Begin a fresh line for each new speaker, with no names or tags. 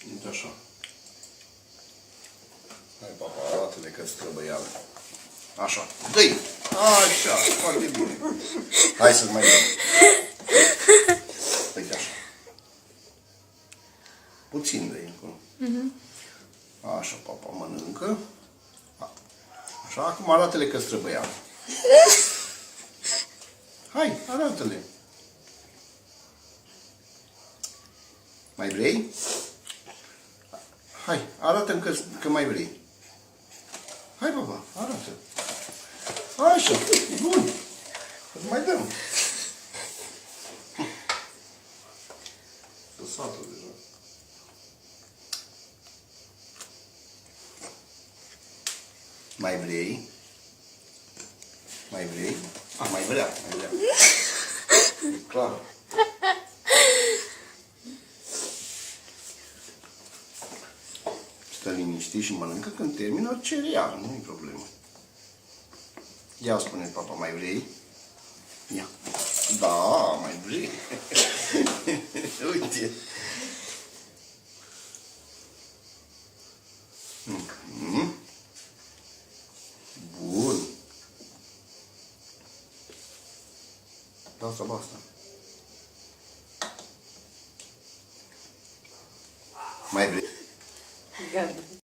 Uite așa. Hai, papa, arată-le că străbăială. Așa. Dă-i! Așa, foarte bine. Hai să-ți mai dăm. Uite așa. Puțin dă-i acolo. Așa, papa, mănâncă. Așa, acum arată-le că străbăială. Hai, arată-le. Mai vrei? Hai, arată-mi că mai vrei. Hai, papa, arată. Așa, bun. Îți mai dăm. Săsată deja. Mai vrei? Mai vrei? Mai vrea, mai vrea. E clar. Stă liniștit și mănâncă când termină cereal, nu-i problemă. Ia spune, papa, mai vrei? Ia. Da, mai vrei. Uite. Bun. Basta, basta. Mai vrei?
Gata.